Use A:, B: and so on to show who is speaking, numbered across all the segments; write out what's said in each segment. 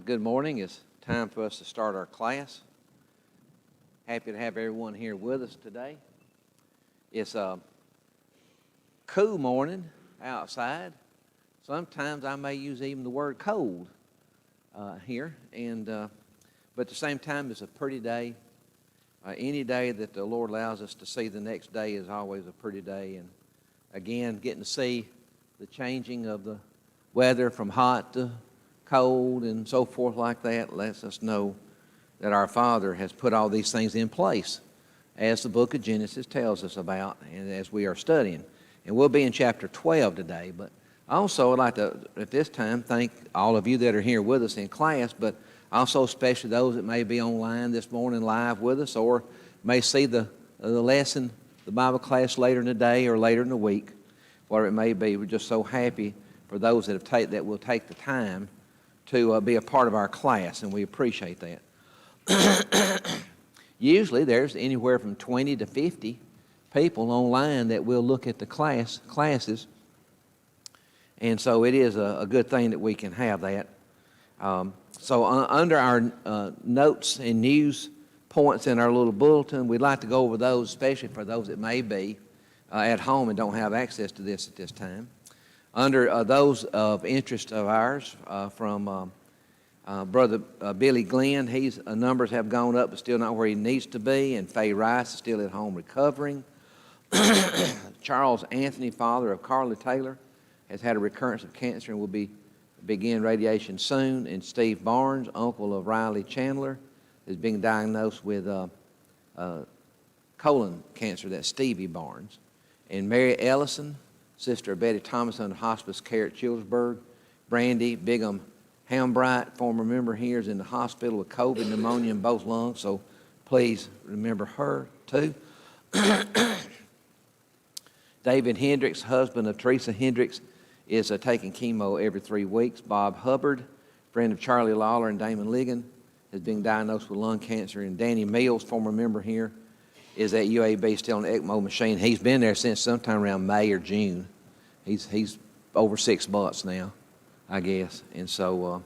A: Good morning. It's time for us to start our class. Happy to have everyone here with us today. It's a cool morning outside. Sometimes I may use even the word cold here, but at the same time, it's a pretty day. Any day that the Lord allows us to see the next day is always a pretty day. And again, getting to see the changing of the weather from hot to cold and so forth like that lets us know that our Father has put all these things in place, as the book of Genesis tells us about, and as we are studying. And we'll be in chapter 12 today, but also I'd like to, at this time, thank all of you that are here with us in class, but also especially those that may be online this morning live with us or may see the lesson, the Bible class later in the day or later in the week, whatever it may be. We're just so happy for those that will take the time to be a part of our class, and we appreciate that. Usually there's anywhere from 20 to 50 people online that will look at the classes, and so it is a good thing that we can have that. Under our notes and news points in our little bulletin, we'd like to go over those, especially for those that may be at home and don't have access to this at this time. Under those of interest of ours, from Brother Billy Glenn, his numbers have gone up, but still not where he needs to be, and Faye Rice is still at home recovering. Charles Anthony, father of Carly Taylor, has had a recurrence of cancer and will begin radiation soon. And Steve Barnes, uncle of Riley Chandler, is being diagnosed with colon cancer. That's Stevie Barnes. And Mary Ellison, sister of Betty Thomas, under hospice care at Childersburg. Brandy Bigham Hambright, former member here, is in the hospital with COVID pneumonia in both lungs, so please remember her too. David Hendricks, husband of Teresa Hendricks, is taking chemo every 3 weeks. Bob Hubbard, friend of Charlie Lawler and Damon Ligon, has been diagnosed with lung cancer. And Danny Mills, former member here, is at UAB still on the ECMO machine. He's been there since sometime around May or June. He's over 6 months now, I guess. And so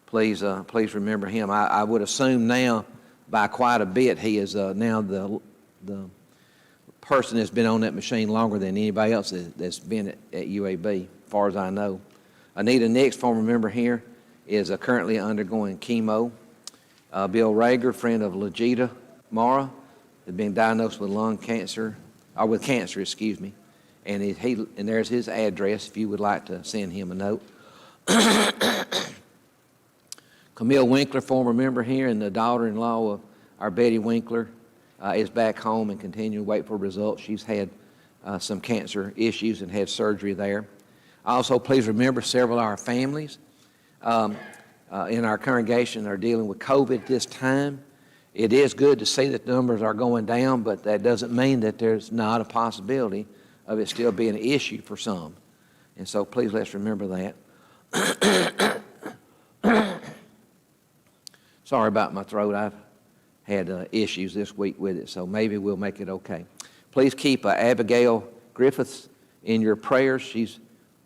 A: please remember him. I would assume now by quite a bit he is now the person that's been on that machine longer than anybody else that's been at UAB, as far as I know. Anita Nix, former member here, is currently undergoing chemo. Bill Rager, friend of Legita Mara, has been diagnosed with lung cancer, or with cancer, excuse me. And and there's his address if you would like to send him a note. Camille Winkler, former member here, and the daughter-in-law of our Betty Winkler, is back home and continuing to wait for results. She's had some cancer issues and had surgery there. Also, please remember several of our families in our congregation are dealing with COVID this time. It is good to see that the numbers are going down, but that doesn't mean that there's not a possibility of it still being an issue for some. And so please let's remember that. Sorry about my throat. I've had issues this week with it, so maybe we'll make it okay. Please keep Abigail Griffith in your prayers. She's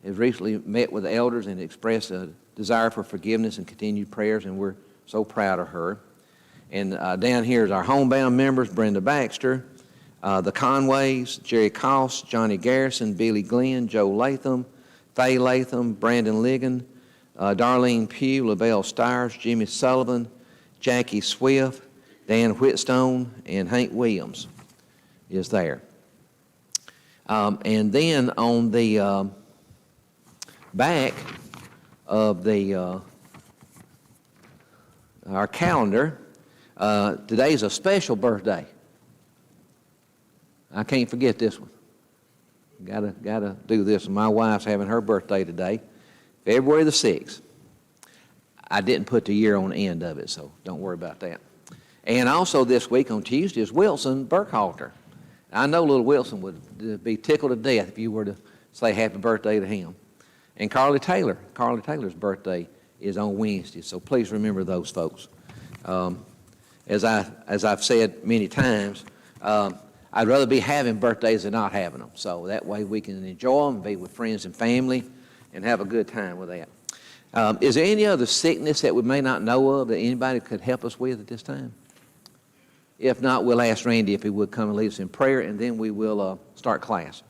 A: has recently met with the elders and expressed a desire for forgiveness and continued prayers, and we're so proud of her. And down here is our homebound members: Brenda Baxter, the Conways, Jerry Cost, Johnny Garrison, Billy Glenn, Joe Latham, Faye Latham, Brandon Ligon, Darlene Pugh, LaBelle Stires, Jimmy Sullivan, Jackie Swift, Dan Whitstone, and Hank Williams is there. And then on the back of our calendar, today's a special birthday. I can't forget this one. Gotta do this. My wife's having her birthday today, February the 6th. I didn't put the year on the end of it, so don't worry about that. And also this week on Tuesday is Wilson Burkhalter. I know little Wilson would be tickled to death if you were to say happy birthday to him. And Carly Taylor's birthday is on Wednesday, so please remember those folks. As I've said many times, I'd rather be having birthdays than not having them. So that way we can enjoy them, be with friends and family, and have a good time with that. Is there any other sickness that we may not know of that anybody could help us with at this time? If not, we'll ask Randy if he would come and lead us in prayer, and then we will start class.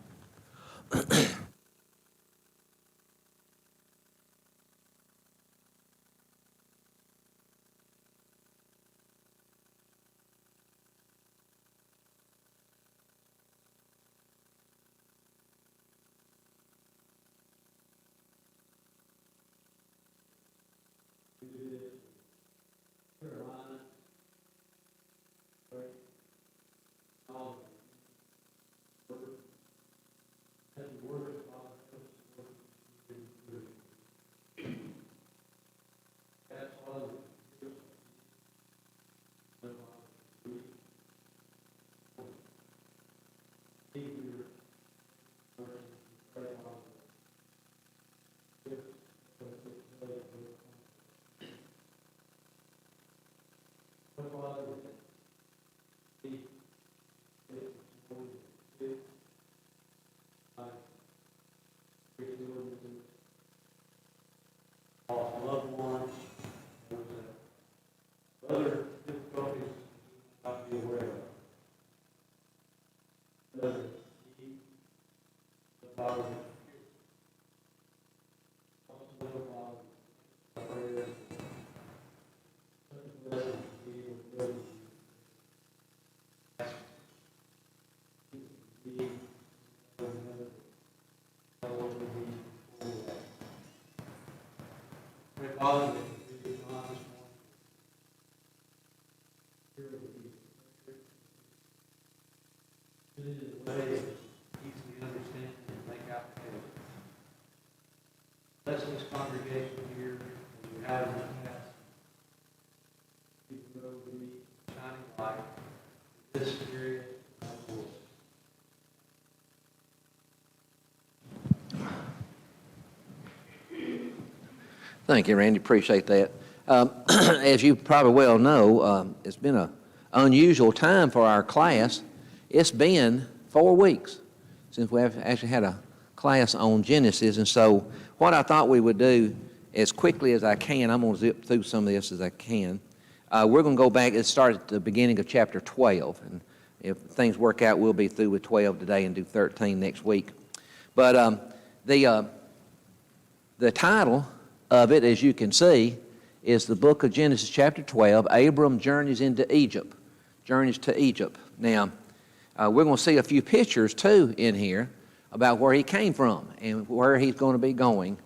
B: Loved ones, other difficulties not be aware of. Doesn't keep the Father Father, bless this congregation here as we have in the past. Keep the road to me, shining light. This area of voice.
A: Thank you, Randy. Appreciate that. As you probably well know, it's been an unusual time for our class. It's been 4 weeks since we have actually had a class on Genesis, and so what I thought we would do as quickly as I can, I'm going to zip through some of this as I can. We're going to go back and start at the beginning of chapter 12, and if things work out, we'll be through with 12 today and do 13 next week. But the title of it, as you can see, is the book of Genesis chapter 12, Abram journeys into Egypt, journeys to Egypt. Now, we're going to see a few pictures, too, in here about where he came from and where he's going to be going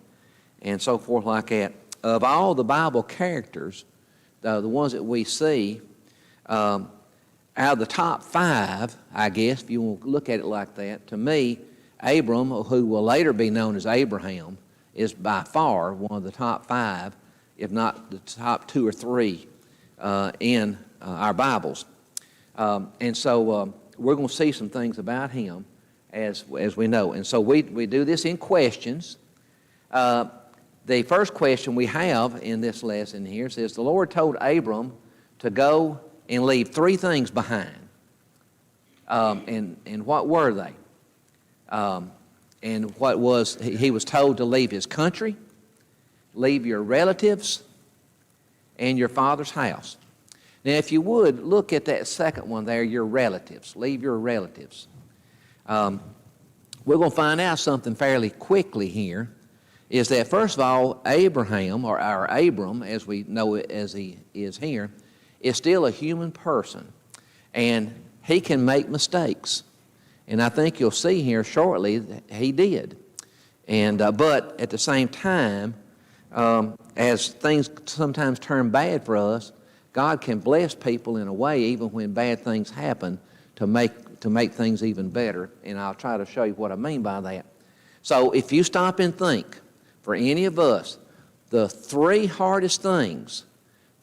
A: and so forth like that. Of all the Bible characters, the ones that we see, out of the top 5, I guess, if you want to look at it like that, to me, Abram, who will later be known as Abraham, is by far one of the top 5, if not the top 2 or 3 in our Bibles. And so we're going to see some things about him as we know. And so we do this in questions. The first question we have in this lesson here says, the Lord told Abram to go and leave 3 things behind. And what were they? And what was, he was told to leave his country, leave your relatives, and your father's house. Now, if you would, look at that second one there, your relatives. Leave your relatives. We're going to find out something fairly quickly here, is that, first of all, Abraham, or our Abram, as we know it as he is here, is still a human person, and he can make mistakes. And I think you'll see here shortly that he did. And but at the same time, as things sometimes turn bad for us, God can bless people in a way, even when bad things happen, to make things even better. And I'll try to show you what I mean by that. So if you stop and think, for any of us, the 3 hardest things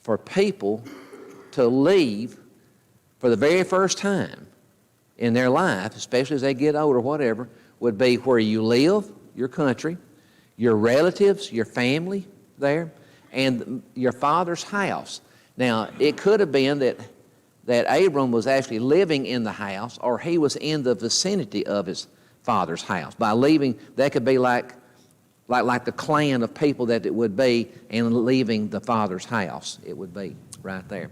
A: for people to leave for the very first time in their life, especially as they get older, whatever, would be where you live, your country, your relatives, your family there, and your father's house. Now, it could have been that Abram was actually living in the house, or he was in the vicinity of his father's house. By leaving, that could be like like the clan of people that it would be, and leaving the Father's house, it would be right there.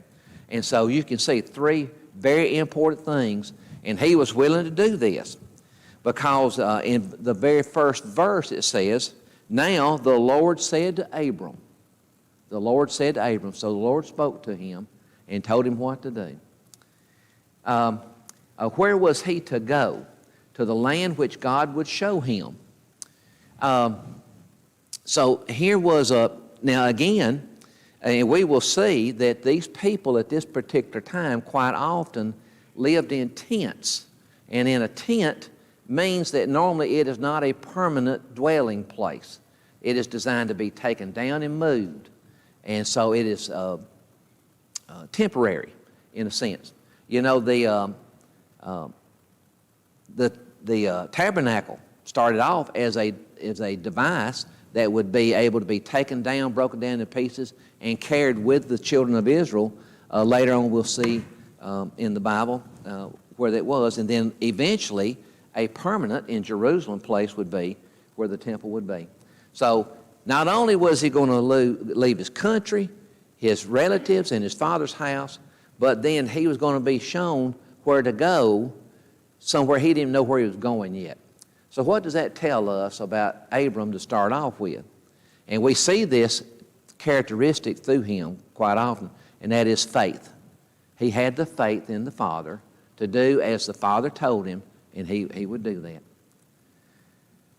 A: And so you can see three very important things, and he was willing to do this because in the very first verse it says, now the Lord said to Abram, the Lord said to Abram, so the Lord spoke to him and told him what to do. Where was he to go? To the land which God would show him. So here was now again, and we will see that these people at this particular time quite often lived in tents. And in a tent means that normally it is not a permanent dwelling place. It is designed to be taken down and moved. And so it is temporary in a sense. You know, the tabernacle started off as a device that would be able to be taken down, broken down into pieces, and carried with the children of Israel. Later on we'll see in the Bible where that was. And then eventually a permanent in Jerusalem place would be where the temple would be. So not only was he going to leave his country, his relatives, and his father's house, but then he was going to be shown where to go, somewhere he didn't know where he was going yet. So what does that tell us about Abram to start off with? And we see this characteristic through him quite often, and that is faith. He had the faith in the Father to do as the Father told him, and he would do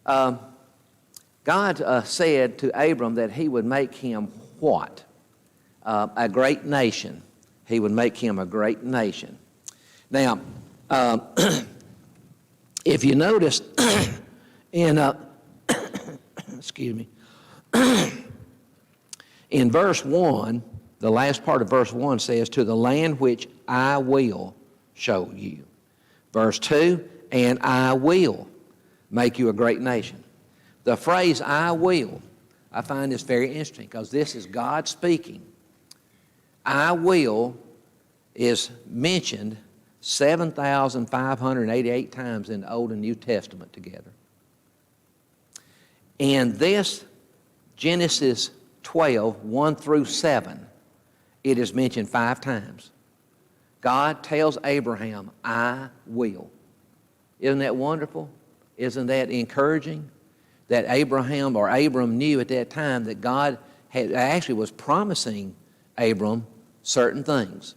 A: that. God said to Abram that he would make him what? A great nation. He would make him a great nation. Now, if you notice in, excuse me, in verse 1, the last part of verse 1 says, to the land which I will show you. Verse 2, and I will make you a great nation. The phrase I will, I find this very interesting because this is God speaking. I will is mentioned 7,588 times in the Old and New Testament together. In this Genesis 12, 1 through 7, it is mentioned 5 times. God tells Abraham, I will. Isn't that wonderful? Isn't that encouraging? That Abram knew at that time that God actually was promising Abram certain things.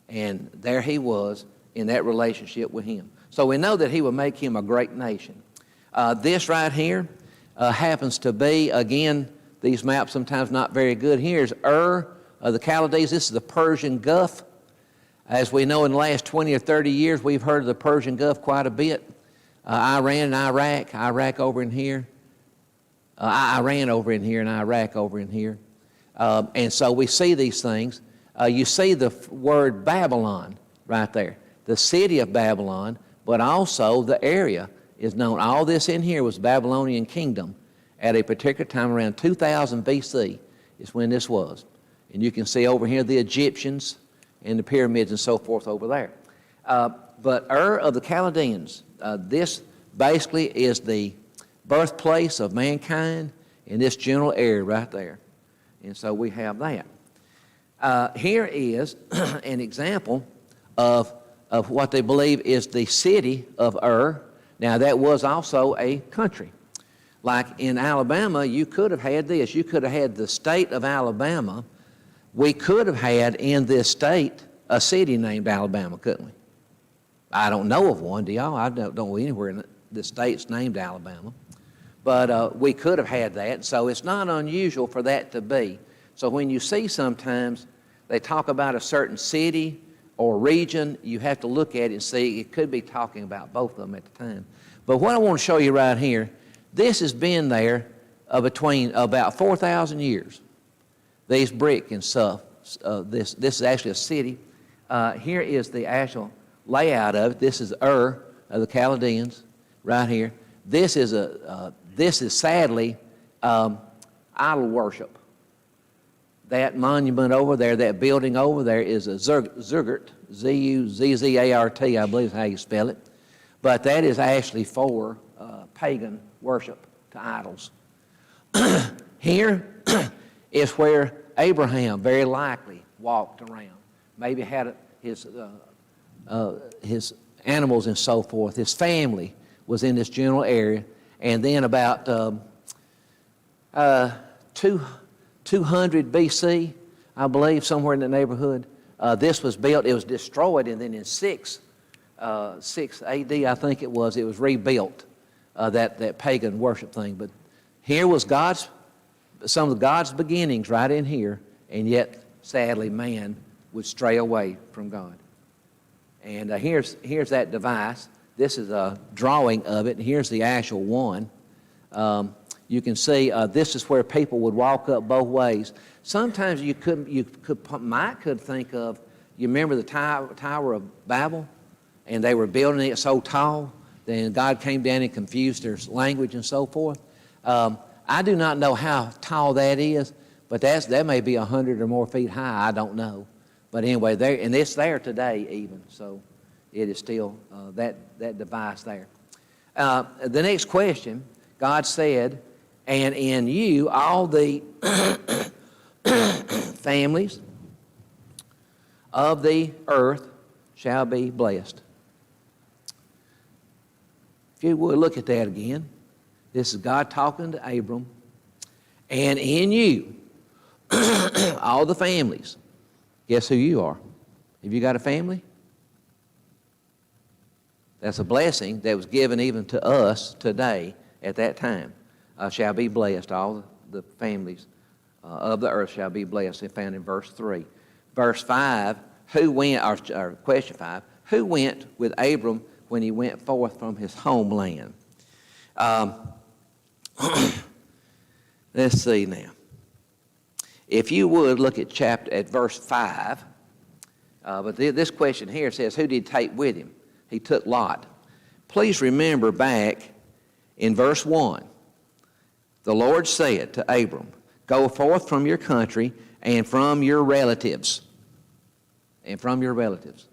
A: And there he was in that relationship with him. So we know that he would make him a great nation. This right here happens to be, again, these maps sometimes not very good. Here's Ur of the Chaldees. This is the Persian Gulf. As we know, in the last 20 or 30 years, we've heard of the Persian Gulf quite a bit. Iran and Iraq over in here. Iran over in here and Iraq over in here. And so we see these things. You see the word Babylon right there, the city of Babylon, but also the area is known. All this in here was Babylonian kingdom at a particular time around 2000 BC is when this was. And you can see over here the Egyptians and the pyramids and so forth over there. But Ur of the Chaldeans, this basically is the birthplace of mankind in this general area right there. And so we have that. Here is an example of what they believe is the city of Ur. Now that was also a country. Like in Alabama, you could have had this. You could have had the state of Alabama. We could have had in this state a city named Alabama, couldn't we? I don't know of one, do y'all? I don't know anywhere in the state's named Alabama. But we could have had that, so it's not unusual for that to be. So when you see sometimes they talk about a certain city or region, you have to look at it and see it could be talking about both of them at the time. But what I want to show you right here, this has been there between about 4,000 years. These brick and stuff, this is actually a city. Here is the actual layout of it. This is Ur of the Chaldeans right here. This is sadly idol worship. That monument over there, that building over there is a Zuzzart, Z-U-Z-Z-A-R-T, I believe is how you spell it. But that is actually for pagan worship to idols. Here is where Abraham very likely walked around. Maybe had his animals and so forth. His family was in this general area. And then about 200 BC, I believe, somewhere in the neighborhood, this was built. It was destroyed, and then in 6 AD, I think it was rebuilt, that pagan worship thing. But here was some of God's beginnings right in here, and yet, sadly, man would stray away from God. And here's that device. This is a drawing of it, and here's the actual one. You can see this is where people would walk up both ways. Sometimes you might think of, you remember the Tower of Babel, and they were building it so tall, then God came down and confused their language and so forth. I do not know how tall that is, but that may be 100 or more feet high. I don't know. But anyway, and it's there today even, so it is still that device there. The next question, God said, and in you all the families of the earth shall be blessed. If you would look at that again. This is God talking to Abram. And in you, all the families. Guess who you are? Have you got a family? That's a blessing that was given even to us today at that time. Shall be blessed. All the families of the earth shall be blessed. It's found in verse 3. Verse 5, or question 5, who went with Abram when he went forth from his homeland? Let's see now. If you would look at verse 5, but this question here says, who did he take with him? He took Lot. Please remember back in verse 1, the Lord said to Abram, go forth from your country and from your relatives. And from your relatives.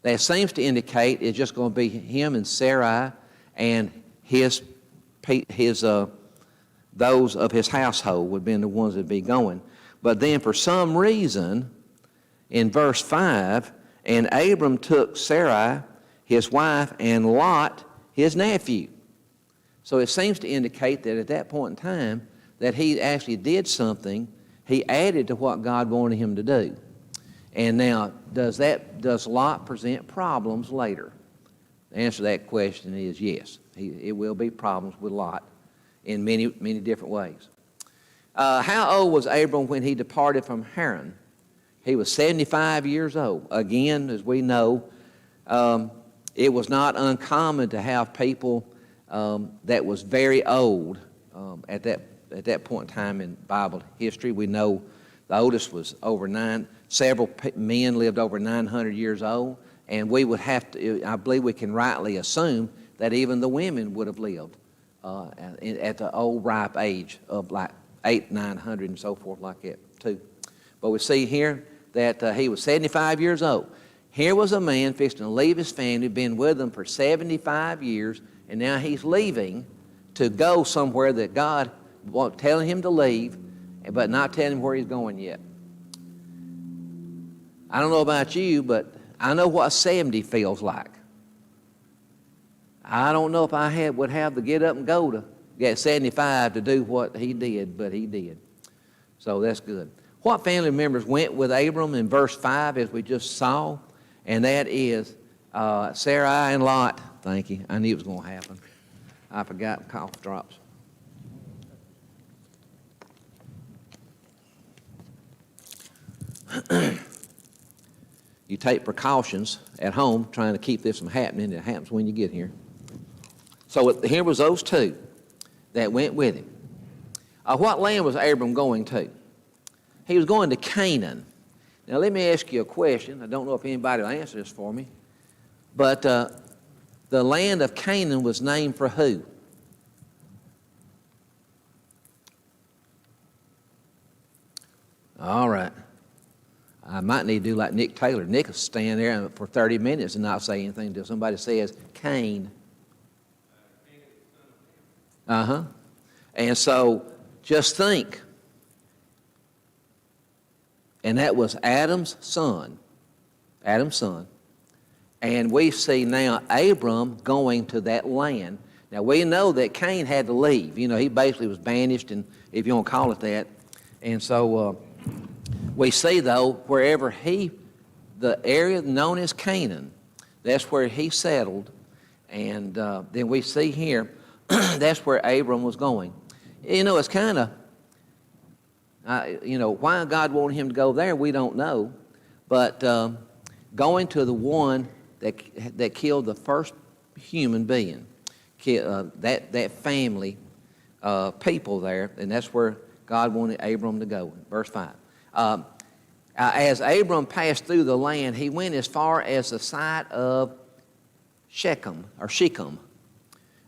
A: That seems to indicate it's just going to be him and Sarai and those of his household would be the ones that would be going. But then for some reason, in verse 5, and Abram took Sarai, his wife, and Lot, his nephew. So it seems to indicate that at that point in time, that he actually did something. He added to what God wanted him to do. And now, does Lot present problems later? The answer to that question is yes. It will be problems with Lot in many, many different ways. How old was Abram when he departed from Heron? He was 75 years old. Again, as we know, it was not uncommon to have people that was very old at that point in time in Bible history. We know the oldest was over 9. Several men lived over 900 years old, and we would have to, I believe we can rightly assume that even the women would have lived at the old ripe age of like 800, 900 and so forth like that too. But we see here that he was 75 years old. Here was a man fixing to leave his family, been with them for 75 years, and now he's leaving to go somewhere that God was telling him to leave, but not telling him where he's going yet. I don't know about you, but I know what 70 feels like. I don't know if I would have to get up and go to get 75 to do what he did, but he did. So that's good. What family members went with Abram in verse 5 as we just saw? And that is Sarai and Lot. Thank you. I knew it was going to happen. I forgot cough drops. You take precautions at home trying to keep this from happening. It happens when you get here. So here was those two that went with him. What land was Abram going to? He was going to Canaan. Now let me ask you a question. I don't know if anybody will answer this for me. But the land of Canaan was named for who? All right. I might need to do like Nick Taylor. Nick will stand there for 30 minutes and not say anything until somebody says Cain. And so Just think. And that was Adam's son. Adam's son. And we see now Abram going to that land. Now, we know that Cain had to leave. You know, he basically was banished, and if you want to call it that. And so we see, though, wherever the area known as Canaan, that's where he settled. And then we see here, that's where Abram was going. You know, it's kind of, why God wanted him to go there, we don't know. But going to the one that killed the first human being, that family, people there, and that's where God wanted Abram to go. Verse 5. As Abram passed through the land, he went as far as the site of Shechem,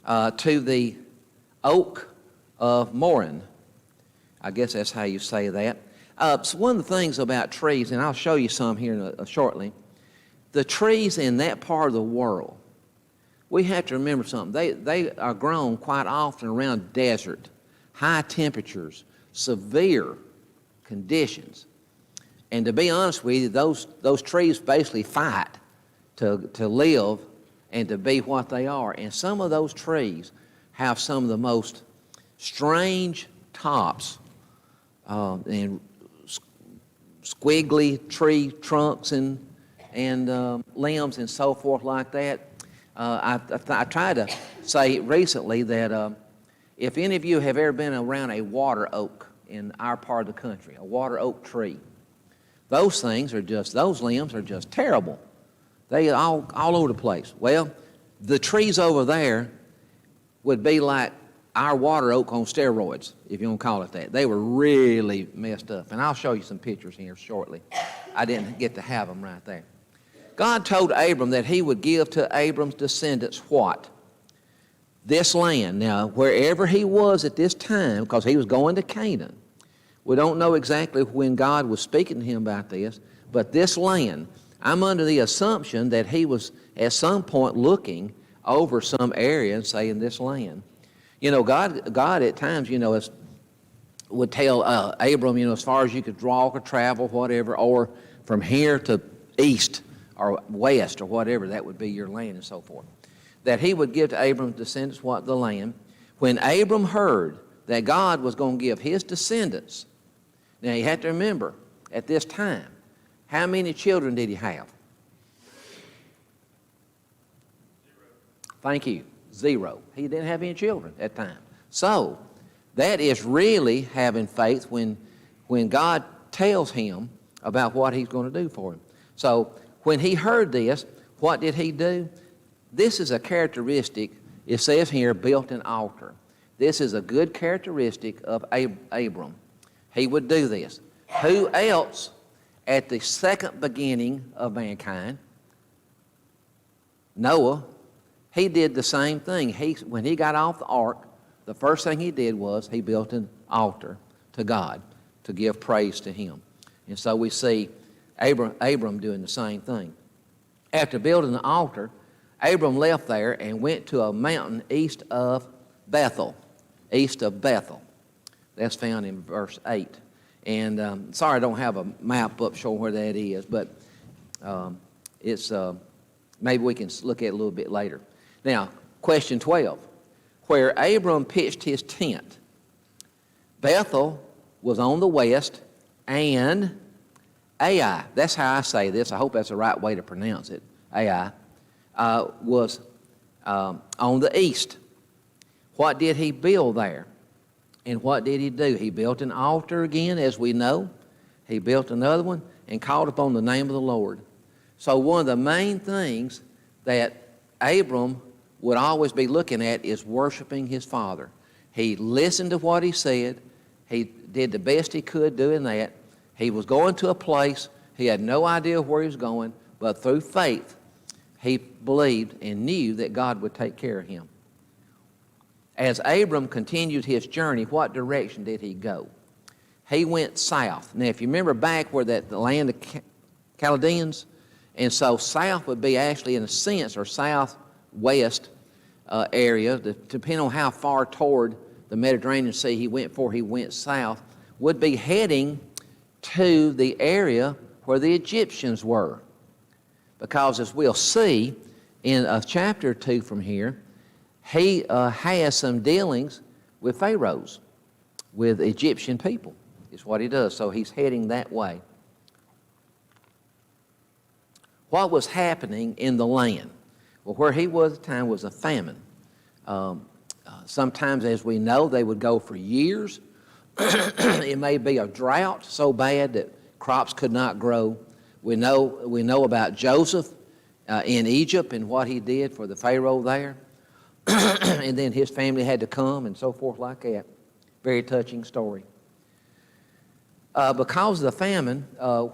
A: to the oak of Moran. I guess that's how you say that. So one of the things about trees, and I'll show you some here shortly, the trees in that part of the world, we have to remember something. They are grown quite often around desert, high temperatures, severe conditions. And to be honest with you, those trees basically fight to live and to be what they are. And some of those trees have some of the most strange tops and squiggly tree trunks and limbs and so forth like that. I tried to say recently that if any of you have ever been around a water oak in our part of the country, a water oak tree, those limbs are just terrible. They all over the place. Well, the trees over there would be like our water oak on steroids, if you want to call it that. They were really messed up. And I'll show you some pictures here shortly. I didn't get to have them right there. God told Abram that he would give to Abram's descendants what? This land. Now, wherever he was at this time, because he was going to Canaan, we don't know exactly when God was speaking to him about this, but this land, I'm under the assumption that he was at some point looking over some area and saying this land. You know, God at times, would tell Abram, as far as you could walk or travel, whatever, or from here to east or west or whatever, that would be your land and so forth. That he would give to Abram's descendants what? The land. When Abram heard that God was going to give his descendants, now you have to remember, at this time, how many children did he have? 0. Thank you. 0. He didn't have any children at that time. So that is really having faith when God tells him about what he's going to do for him. So when he heard this, what did he do? This is a characteristic, it says here, built an altar. This is a good characteristic of Abram. He would do this. Who else at the second beginning of mankind? Noah. He did the same thing. When he got off the ark, the first thing he did was he built an altar to God to give praise to him. And so we see Abram doing the same thing. After building the altar, Abram left there and went to a mountain east of Bethel. That's found in verse 8. And sorry I don't have a map up showing where that is, but it's maybe we can look at it a little bit later. Now, question 12. Where Abram pitched his tent, Bethel was on the west, and Ai, that's how I say this, I hope that's the right way to pronounce it, Ai, was on the east. What did he build there? And what did he do? He built an altar again, as we know. He built another one and called upon the name of the Lord. So one of the main things that Abram would always be looking at is worshiping his father. He listened to what he said. He did the best he could doing that. He was going to a place. He had no idea where he was going, but through faith, he believed and knew that God would take care of him. As Abram continued his journey, what direction did he go? He went south. Now, if you remember back where the land of Chaldeans, and so south would be actually in a sense, or southwest area, depending on how far toward the Mediterranean Sea he went before he went south, would be heading to the area where the Egyptians were. Because as we'll see in a chapter or two from here, he has some dealings with pharaohs, with Egyptian people, is what he does. So he's heading that way. What was happening in the land? Well, where he was at the time was a famine. Sometimes, as we know, they would go for years. It may be a drought so bad that crops could not grow. We know about Joseph in Egypt and what he did for the Pharaoh there. And then his family had to come and so forth like that. Very touching story. Because of the famine,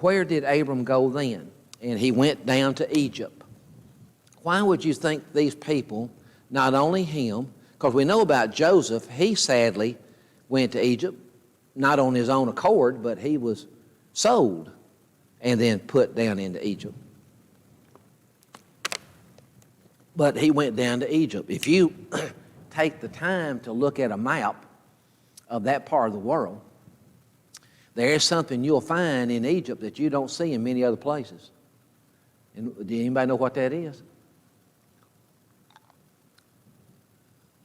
A: where did Abram go then? And he went down to Egypt. Why would you think these people, not only him, because we know about Joseph, he sadly went to Egypt, not on his own accord, but he was sold and then put down into Egypt. But he went down to Egypt. If you take the time to look at a map of that part of the world, there is something you'll find in Egypt that you don't see in many other places. And do anybody know what that is?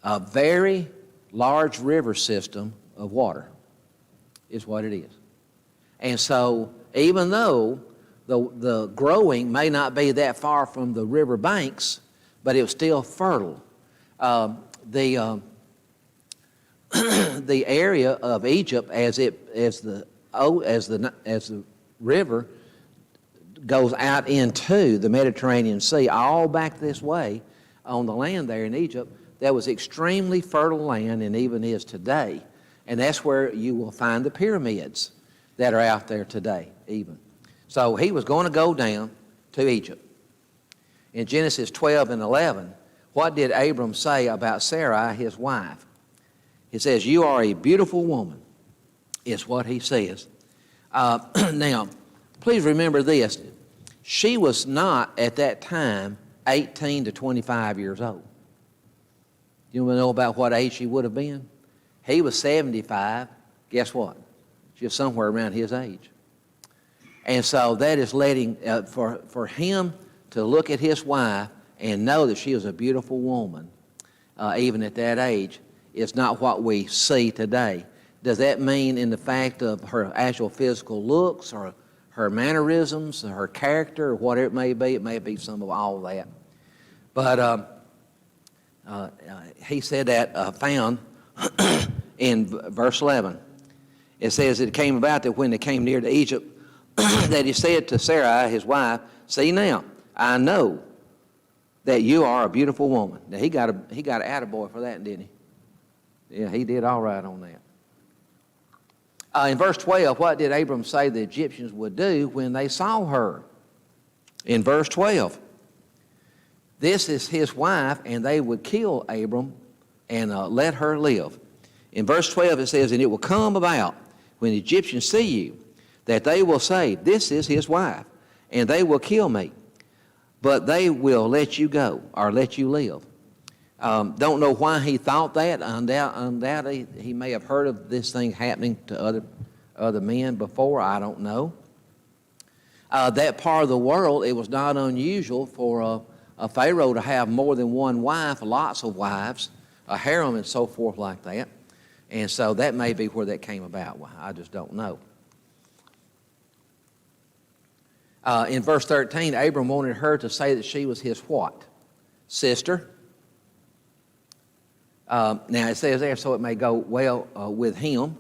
A: A very large river system of water is what it is. And so even though the growing may not be that far from the river banks, but it was still fertile. The area of Egypt, as the river goes out into the Mediterranean Sea, all back this way on the land there in Egypt, that was extremely fertile land and even is today. And that's where you will find the pyramids that are out there today even. So he was going to go down to Egypt. In Genesis 12 and 11, what did Abram say about Sarai, his wife? He says, "You are a beautiful woman," is what he says. Now, please remember this. She was not at that time 18 to 25 years old. You want to know about what age she would have been? He was 75. Guess what? She was somewhere around his age. And so that is letting, for him to look at his wife and know that she was a beautiful woman, even at that age, is not what we see today. Does that mean in the fact of her actual physical looks or her mannerisms, or her character, or whatever it may be? It may be some of all that. But he said that found in verse 11. It says, "It came about that when they came near to Egypt, that he said to Sarai, his wife, 'See now, I know that you are a beautiful woman.'" Now, he got an attaboy for that, didn't he? Yeah, he did all right on that. In verse 12, what did Abram say the Egyptians would do when they saw her? In verse 12, this is his wife, and they would kill Abram and let her live. In verse 12, it says, "And it will come about when the Egyptians see you, that they will say, 'This is his wife,' and they will kill me. But they will let you go," or let you live. Don't know why he thought that. Undoubtedly, he may have heard of this thing happening to other men before. I don't know. That part of the world, it was not unusual for a pharaoh to have more than one wife, lots of wives, a harem and so forth like that. And so that may be where that came about. Well, I just don't know. In verse 13, Abram wanted her to say that she was his what? Sister. Now it says there, so it may go well with him.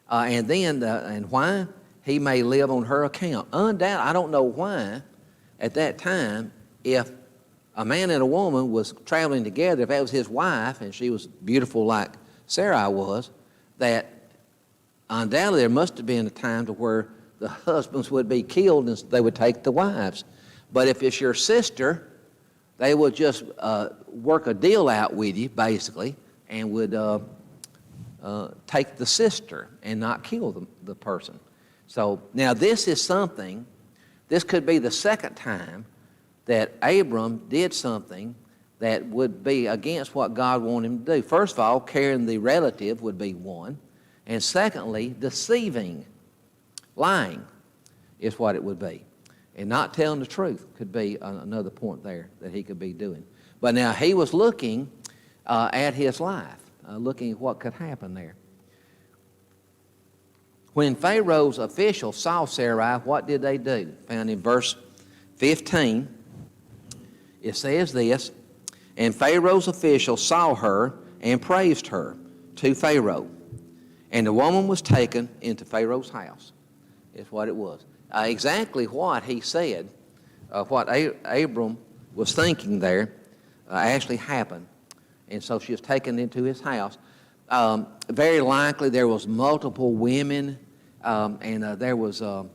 A: And then, and why? He may live on her account. Undoubtedly, I don't know why at that time, if a man and a woman was traveling together, if that was his wife and she was beautiful like Sarai was, that undoubtedly there must have been a time to where the husbands would be killed and they would take the wives. But if it's your sister, they would just work a deal out with you, basically, and would take the sister and not kill the person. So now this is something, this could be the second time that Abram did something that would be against what God wanted him to do. First of all, carrying the relative would be one. And secondly, deceiving, lying is what it would be. And not telling the truth could be another point there that he could be doing. But now he was looking at his life, looking at what could happen there. When Pharaoh's officials saw Sarai, what did they do? Found in verse 15, it says this, and Pharaoh's officials saw her and praised her to Pharaoh. And the woman was taken into Pharaoh's house, is what it was. Exactly what he said, what Abram was thinking there, actually happened. And so she was taken into his house. Very likely there was multiple women, and there was a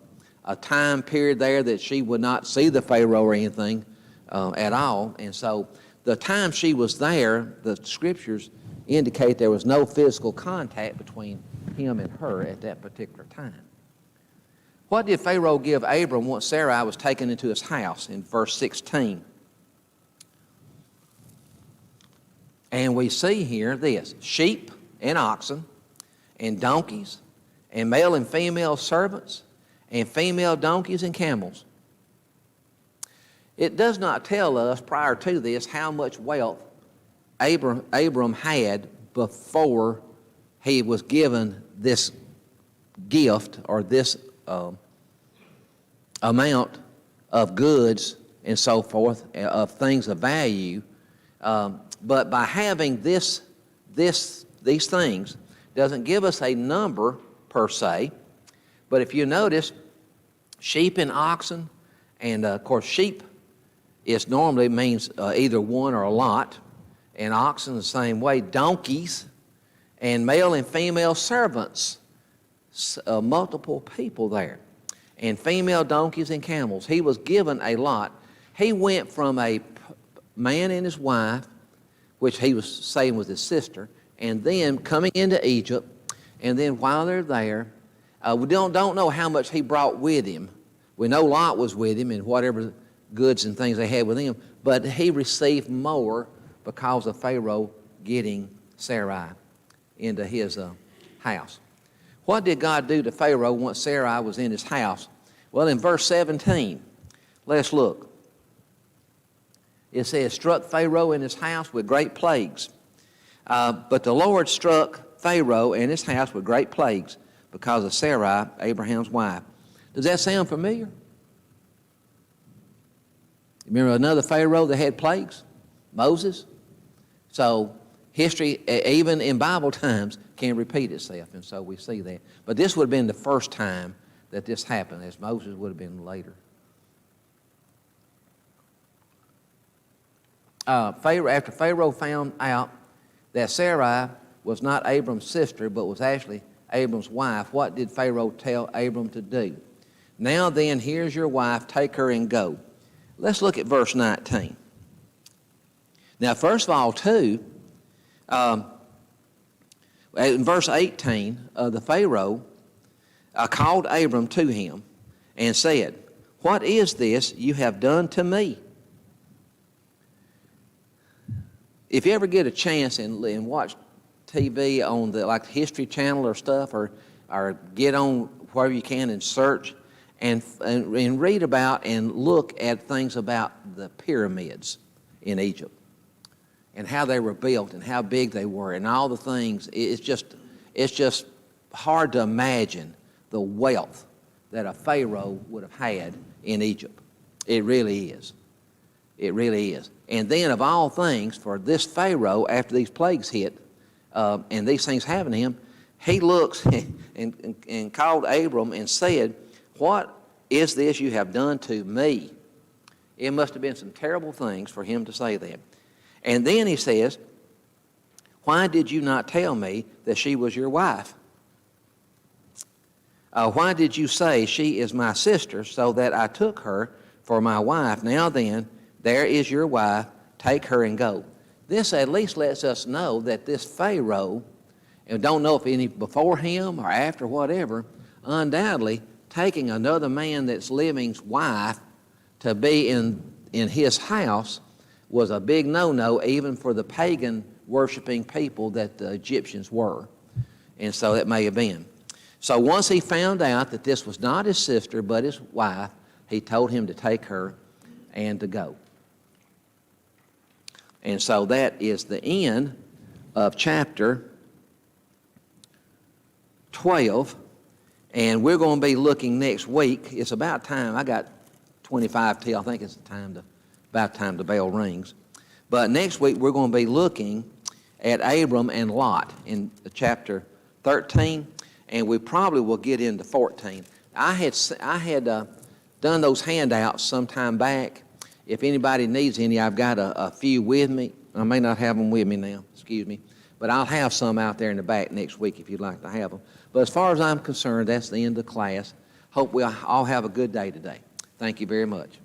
A: time period there that she would not see the Pharaoh or anything at all. And so the time she was there, the scriptures indicate there was no physical contact between him and her at that particular time. What did Pharaoh give Abram once Sarai was taken into his house in verse 16? And we see here this, sheep and oxen and donkeys and male and female servants and female donkeys and camels. It does not tell us prior to this how much wealth Abram had before he was given this gift or this amount of goods and so forth, of things of value. But by having these things doesn't give us a number per se. But if you notice, sheep and oxen, and of course sheep is normally means either one or a lot, and oxen the same way, donkeys, and male and female servants, multiple people there, and female donkeys and camels. He was given a lot. He went from a man and his wife, which he was saying was his sister, and then coming into Egypt, and then while they're there, we don't know how much he brought with him. We know Lot was with him and whatever goods and things they had with him, but he received more because of Pharaoh getting Sarai into his house. What did God do to Pharaoh once Sarai was in his house? Well, in verse 17, let's look. It says, struck Pharaoh in his house with great plagues. But the Lord struck Pharaoh and his house with great plagues because of Sarai, Abraham's wife. Does that sound familiar? Remember another Pharaoh that had plagues? Moses. So history, even in Bible times, can repeat itself, and so we see that. But this would have been the first time that this happened, as Moses would have been later. After Pharaoh found out that Sarai was not Abram's sister, but was actually Abram's wife, what did Pharaoh tell Abram to do? Now then, here's your wife, take her and go. Let's look at verse 19. Now, first of all, too, in verse 18, the Pharaoh called Abram to him and said, what is this you have done to me? If you ever get a chance and watch TV on the History Channel or stuff, or get on wherever you can and search and read about and look at things about the pyramids in Egypt and how they were built and how big they were and all the things, it's just hard to imagine the wealth that a Pharaoh would have had in Egypt. It really is. It really is. And then of all things, for this Pharaoh, after these plagues hit, and these things happened to him, he looks and called Abram and said, what is this you have done to me? It must have been some terrible things for him to say that. And then he says, why did you not tell me that she was your wife? Why did you say she is my sister, so that I took her for my wife? Now then, there is your wife, take her and go. This at least lets us know that this Pharaoh, and don't know if any before him or after whatever, undoubtedly taking another man that's living's wife to be in his house was a big no-no even for the pagan worshiping people that the Egyptians were. And so it may have been. So once he found out that this was not his sister but his wife, he told him to take her and to go. And so that is the end of chapter 12. And we're going to be looking next week. It's about time. I got 25 till. I think it's about time the bell rings. But next week we're going to be looking at Abram and Lot in chapter 13, and we probably will get into 14. I had done those handouts some time back. If anybody needs any, I've got a few with me. I may not have them with me now, excuse me. But I'll have some out there in the back next week if you'd like to have them. But as far as I'm concerned, that's the end of class. Hope we all have a good day today. Thank you very much.